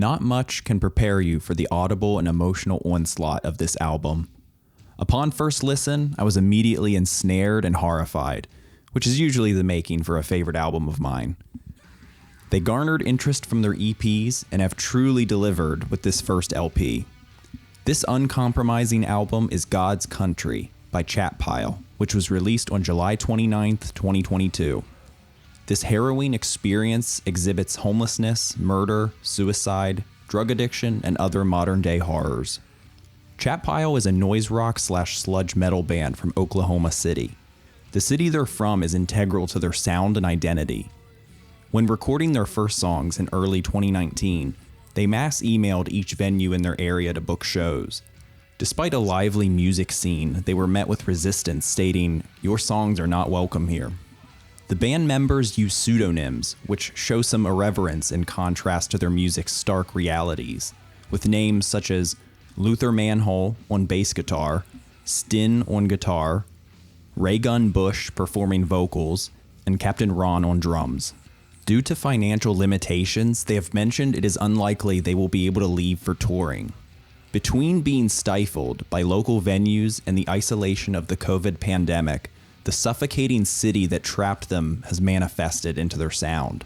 Not much can prepare you for the audible and emotional onslaught of this album. Upon first listen, I was immediately ensnared and horrified, which is usually the making for a favorite album of mine. They garnered interest from their EPs and have truly delivered with this first LP. This uncompromising album is God's Country by Chatpile, which was released on July 29th, 2022. This harrowing experience exhibits homelessness, murder, suicide, drug addiction, and other modern-day horrors. Chatpile is a noise rock / sludge metal band from Oklahoma City. The city they're from is integral to their sound and identity. When recording their first songs in early 2019, they mass emailed each venue in their area to book shows. Despite a lively music scene, they were met with resistance stating, "Your songs are not welcome here." The band members use pseudonyms, which show some irreverence in contrast to their music's stark realities, with names such as Luther Manhole on bass guitar, Stin on guitar, Raygun Bush performing vocals, and Captain Ron on drums. Due to financial limitations, they have mentioned it is unlikely they will be able to leave for touring. Between being stifled by local venues and the isolation of the COVID pandemic, the suffocating city that trapped them has manifested into their sound.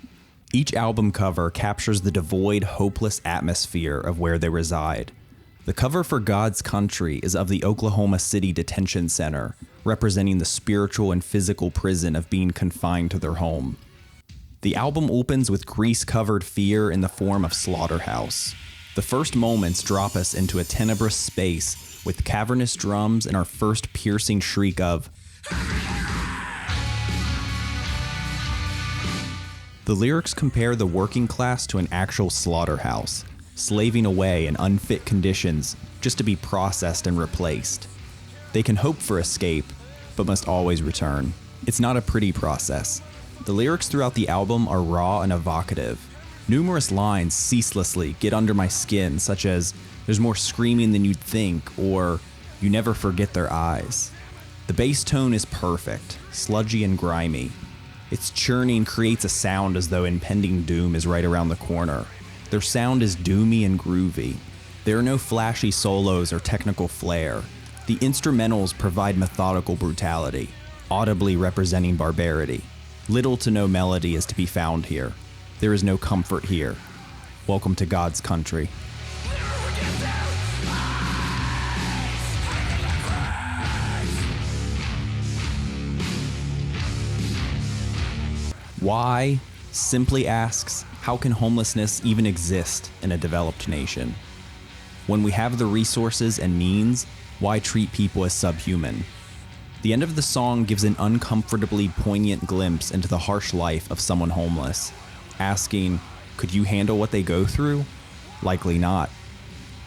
Each album cover captures the devoid, hopeless atmosphere of where they reside. The cover for God's Country is of the Oklahoma City Detention Center, representing the spiritual and physical prison of being confined to their home. The album opens with grease-covered fear in the form of Slaughterhouse. The first moments drop us into a tenebrous space with cavernous drums and our first piercing shriek of The lyrics compare the working class to an actual slaughterhouse, slaving away in unfit conditions just to be processed and replaced. They can hope for escape, but must always return. It's not a pretty process. The lyrics throughout the album are raw and evocative. Numerous lines ceaselessly get under my skin, such as, "There's more screaming than you'd think," or "You never forget their eyes." The bass tone is perfect, sludgy and grimy. Its churning creates a sound as though impending doom is right around the corner. Their sound is doomy and groovy. There are no flashy solos or technical flair. The instrumentals provide methodical brutality, audibly representing barbarity. Little to no melody is to be found here. There is no comfort here. Welcome to God's Country. Why simply asks, how can homelessness even exist in a developed nation? When we have the resources and means, why treat people as subhuman? The end of the song gives an uncomfortably poignant glimpse into the harsh life of someone homeless, asking, could you handle what they go through? Likely not.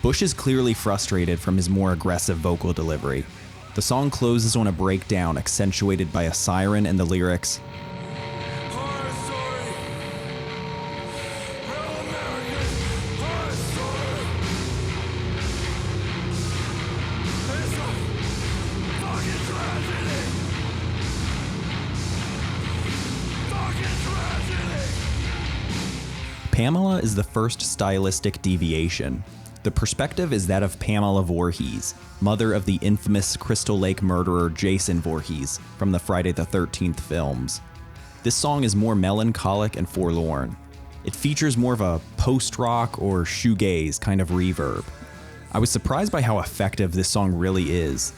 Bush is clearly frustrated from his more aggressive vocal delivery. The song closes on a breakdown accentuated by a siren and the lyrics, Pamela is the first stylistic deviation. The perspective is that of Pamela Voorhees, mother of the infamous Crystal Lake murderer Jason Voorhees from the Friday the 13th films. This song is more melancholic and forlorn. It features more of a post-rock or shoegaze kind of reverb. I was surprised by how effective this song really is.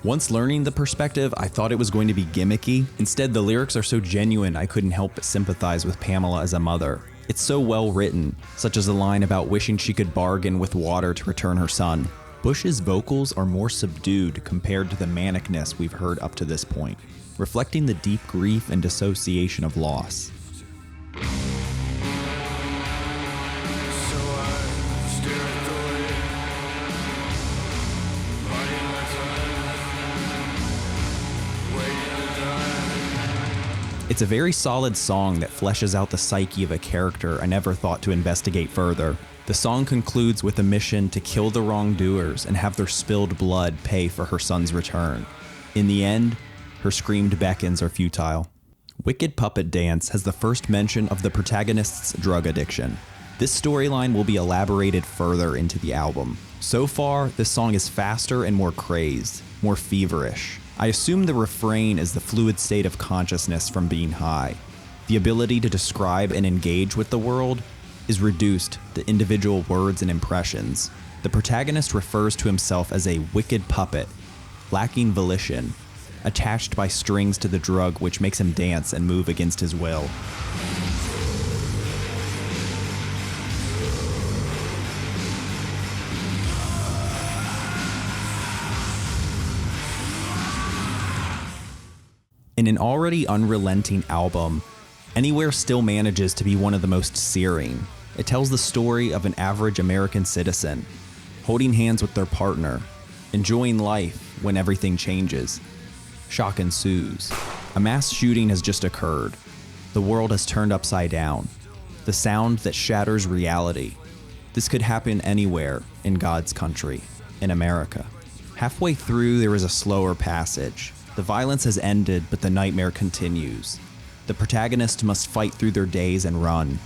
Once learning the perspective, I thought it was going to be gimmicky. Instead, the lyrics are so genuine I couldn't help but sympathize with Pamela as a mother. It's so well written, such as the line about wishing she could bargain with water to return her son. Bush's vocals are more subdued compared to the manicness we've heard up to this point, reflecting the deep grief and dissociation of loss. It's a very solid song that fleshes out the psyche of a character I never thought to investigate further. The song concludes with a mission to kill the wrongdoers and have their spilled blood pay for her son's return. In the end, her screamed beckons are futile. Wicked Puppet Dance has the first mention of the protagonist's drug addiction. This storyline will be elaborated further into the album. So far, this song is faster and more crazed, more feverish. I assume the refrain is the fluid state of consciousness from being high. The ability to describe and engage with the world is reduced to individual words and impressions. The protagonist refers to himself as a wicked puppet, lacking volition, attached by strings to the drug which makes him dance and move against his will. In an already unrelenting album, Anywhere still manages to be one of the most searing. It tells the story of an average American citizen, holding hands with their partner, enjoying life when everything changes. Shock ensues. A mass shooting has just occurred. The world has turned upside down. The sound that shatters reality. This could happen anywhere in God's country, in America. Halfway through, there is a slower passage. The violence has ended, but the nightmare continues. The protagonist must fight through their days and run.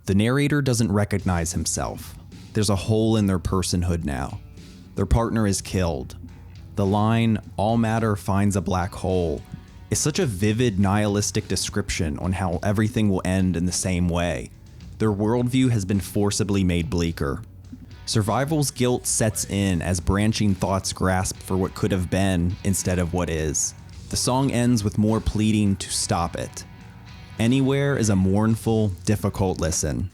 The narrator doesn't recognize himself. There's a hole in their personhood now. Their partner is killed. The line, "all matter finds a black hole," is such a vivid nihilistic description on how everything will end in the same way. Their worldview has been forcibly made bleaker. Survival's guilt sets in as branching thoughts grasp for what could have been instead of what is. The song ends with more pleading to stop it. Anywhere is a mournful, difficult listen.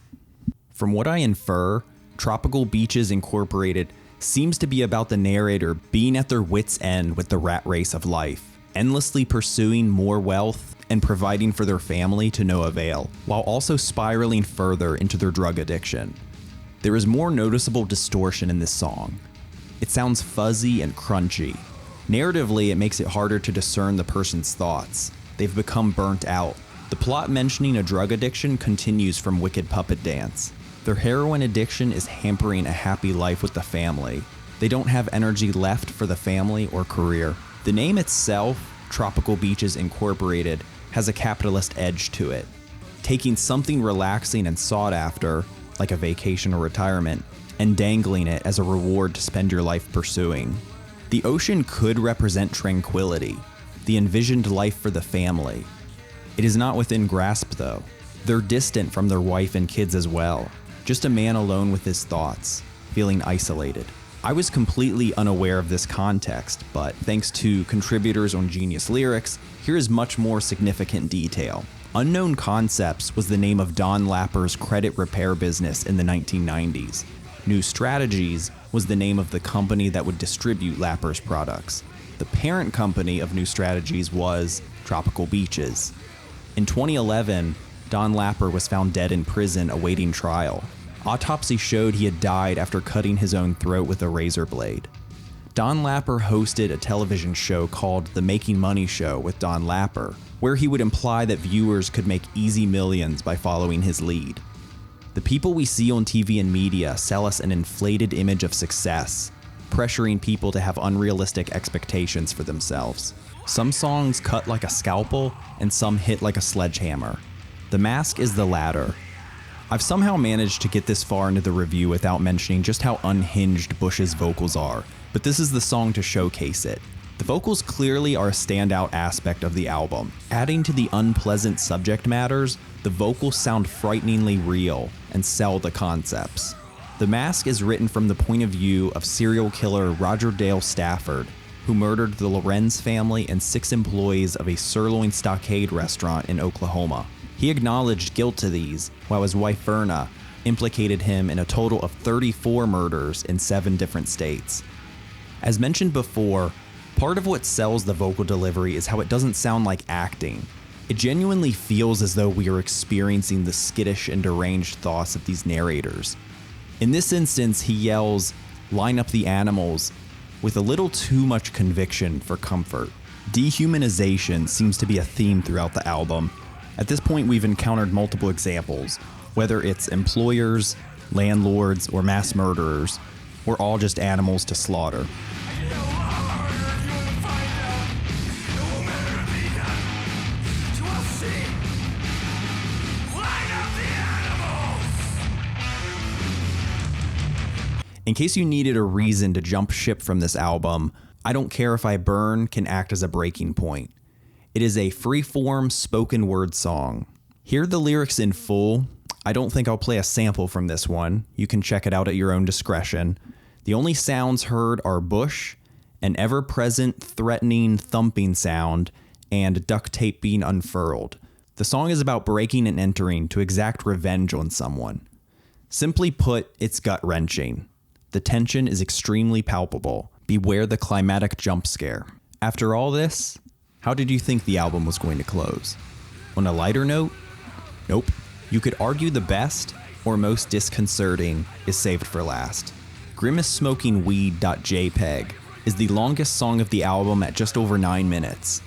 From what I infer, Tropical Beaches Incorporated seems to be about the narrator being at their wits' end with the rat race of life, endlessly pursuing more wealth and providing for their family to no avail, while also spiraling further into their drug addiction. There is more noticeable distortion in this song. It sounds fuzzy and crunchy. Narratively, it makes it harder to discern the person's thoughts. They've become burnt out. The plot mentioning a drug addiction continues from Wicked Puppet Dance. Their heroin addiction is hampering a happy life with the family. They don't have energy left for the family or career. The name itself, Tropical Beaches Incorporated, has a capitalist edge to it, taking something relaxing and sought after, like a vacation or retirement, and dangling it as a reward to spend your life pursuing. The ocean could represent tranquility, the envisioned life for the family. It is not within grasp, though. They're distant from their wife and kids as well. Just a man alone with his thoughts, feeling isolated. I was completely unaware of this context, but thanks to contributors on Genius Lyrics, here is much more significant detail. Unknown Concepts was the name of Don Lapre's credit repair business in the 1990s. New Strategies was the name of the company that would distribute Lapre's products. The parent company of New Strategies was Tropical Beaches. In 2011, Don Lapre was found dead in prison awaiting trial. Autopsy showed he had died after cutting his own throat with a razor blade. Don Lapre hosted a television show called The Making Money Show with Don Lapre, where he would imply that viewers could make easy millions by following his lead. The people we see on TV and media sell us an inflated image of success, pressuring people to have unrealistic expectations for themselves. Some songs cut like a scalpel, and some hit like a sledgehammer. The Mask is the latter. I've somehow managed to get this far into the review without mentioning just how unhinged Bush's vocals are, but this is the song to showcase it. The vocals clearly are a standout aspect of the album. Adding to the unpleasant subject matters, the vocals sound frighteningly real and sell the concepts. The Mask is written from the point of view of serial killer Roger Dale Stafford, who murdered the Lorenz family and 6 employees of a sirloin stockade restaurant in Oklahoma. He acknowledged guilt to these, while his wife Verna implicated him in a total of 34 murders in 7 different states. As mentioned before, part of what sells the vocal delivery is how it doesn't sound like acting. It genuinely feels as though we are experiencing the skittish and deranged thoughts of these narrators. In this instance, he yells, "Line up the animals," with a little too much conviction for comfort. Dehumanization seems to be a theme throughout the album. At this point, we've encountered multiple examples, whether it's employers, landlords, or mass murderers. We're all just animals to slaughter. In case you needed a reason to jump ship from this album, I Don't Care If I Burn can act as a breaking point. It is a free-form spoken word song. Hear the lyrics in full. I don't think I'll play a sample from this one. You can check it out at your own discretion. The only sounds heard are bush, an ever-present threatening thumping sound, and duct tape being unfurled. The song is about breaking and entering to exact revenge on someone. Simply put, it's gut-wrenching. The tension is extremely palpable. Beware the climatic jump scare. After all this, how did you think the album was going to close? On a lighter note? Nope. You could argue the best or most disconcerting is saved for last. Grimace Smoking Weed.jpg is the longest song of the album at just over 9 minutes.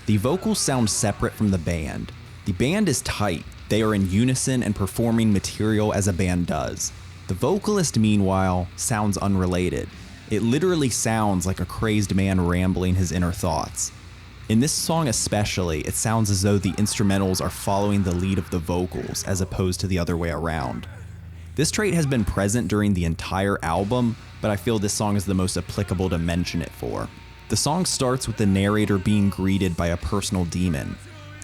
The vocals sound separate from the band. The band is tight. They are in unison and performing material as a band does. The vocalist, meanwhile, sounds unrelated. It literally sounds like a crazed man rambling his inner thoughts. In this song especially, it sounds as though the instrumentals are following the lead of the vocals as opposed to the other way around. This trait has been present during the entire album, but I feel this song is the most applicable to mention it for. The song starts with the narrator being greeted by a personal demon,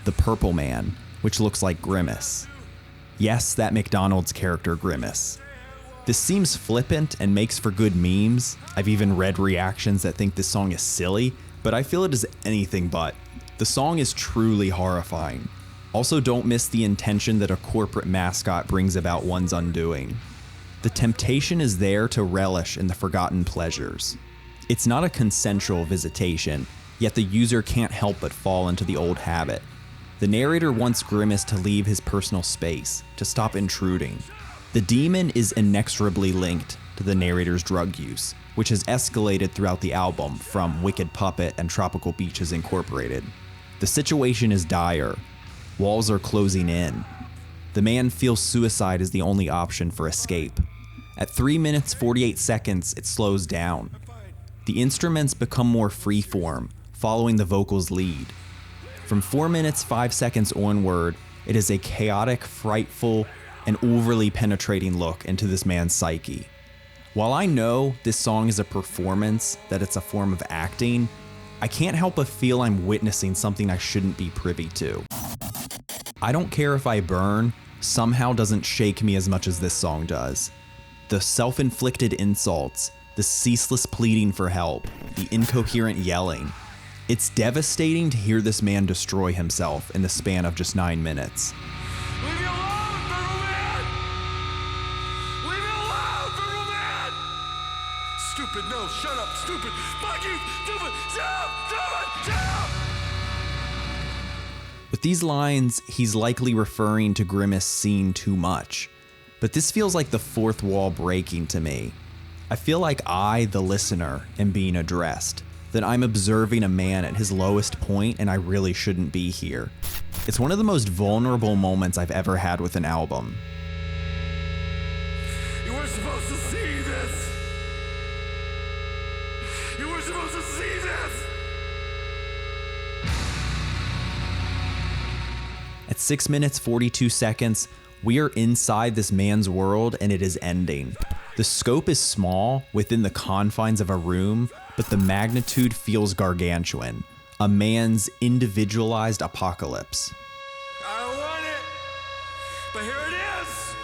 the Purple Man, which looks like Grimace. Yes, that McDonald's character Grimace. This seems flippant and makes for good memes. I've even read reactions that think this song is silly, but I feel it is anything but. The song is truly horrifying. Also, don't miss the intention that a corporate mascot brings about one's undoing. The temptation is there to relish in the forgotten pleasures. It's not a consensual visitation, yet the user can't help but fall into the old habit. The narrator wants Grimace to leave his personal space, to stop intruding. The demon is inexorably linked to the narrator's drug use, which has escalated throughout the album from Wicked Puppet and Tropical Beaches Incorporated. The situation is dire. Walls are closing in. The man feels suicide is the only option for escape. At 3 minutes 48 seconds, it slows down. The instruments become more freeform, following the vocal's lead. From 4 minutes 5 seconds onward, it is a chaotic, frightful, and overly penetrating look into this man's psyche. While I know this song is a performance, that it's a form of acting, I can't help but feel I'm witnessing something I shouldn't be privy to. I Don't Care If I Burn somehow doesn't shake me as much as this song does. The self-inflicted insults, the ceaseless pleading for help, the incoherent yelling. It's devastating to hear this man destroy himself in the span of just 9 minutes. Leave me alone, Purple Man! Leave me alone, Purple Man! Stupid, no, shut up, stupid! Fuck you, stupid! Shut up, shut up! With these lines, he's likely referring to Grimace seeing too much. But this feels like the fourth wall breaking to me. I feel like I, the listener, am being addressed. That I'm observing a man at his lowest point and I really shouldn't be here. It's one of the most vulnerable moments I've ever had with an album. You weren't supposed to see this! You weren't supposed to see this! At 6 minutes 42 seconds, we are inside this man's world and it is ending. The scope is small within the confines of a room, but the magnitude feels gargantuan. A man's individualized apocalypse. I don't want it, but here it is!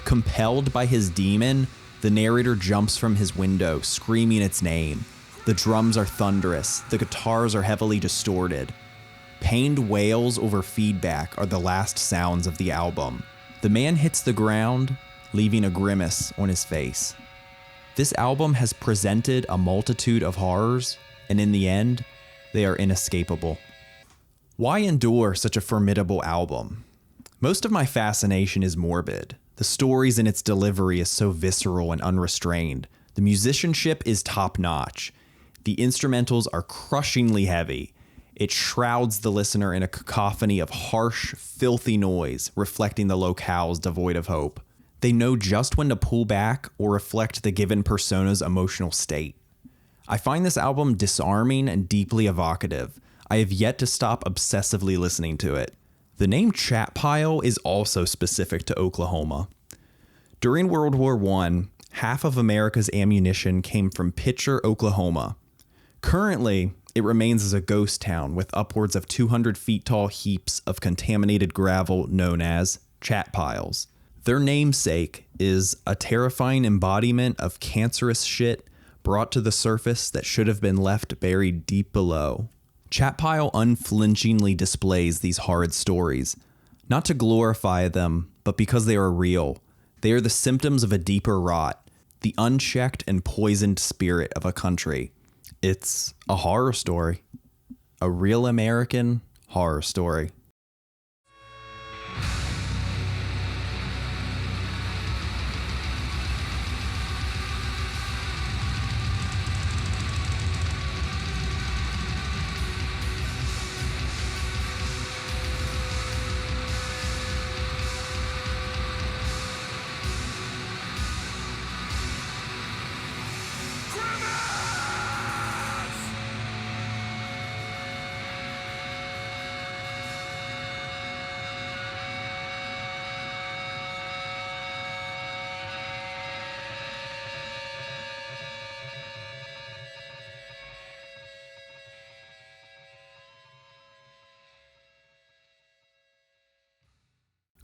Compelled by his demon, the narrator jumps from his window, screaming its name. The drums are thunderous, the guitars are heavily distorted. Pained wails over feedback are the last sounds of the album. The man hits the ground, leaving a grimace on his face. This album has presented a multitude of horrors, and in the end, they are inescapable. Why endure such a formidable album? Most of my fascination is morbid. The stories and its delivery is so visceral and unrestrained. The musicianship is top-notch. The instrumentals are crushingly heavy. It shrouds the listener in a cacophony of harsh, filthy noise, reflecting the locales devoid of hope. They know just when to pull back or reflect the given persona's emotional state. I find this album disarming and deeply evocative. I have yet to stop obsessively listening to it. The name Chat Pile is also specific to Oklahoma. During World War I, half of America's ammunition came from Pitcher, Oklahoma. Currently, it remains as a ghost town with upwards of 200 feet tall heaps of contaminated gravel known as chat piles. Their namesake is a terrifying embodiment of cancerous shit brought to the surface that should have been left buried deep below. Chat Pile unflinchingly displays these horrid stories, not to glorify them, but because they are real. They are the symptoms of a deeper rot, the unchecked and poisoned spirit of a country. It's a horror story. A real American horror story.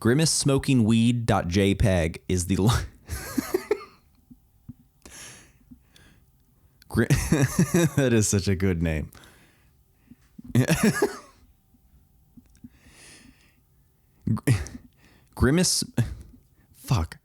GrimaceSmokingWeed.jpg is the that is such a good name. Grimace, fuck.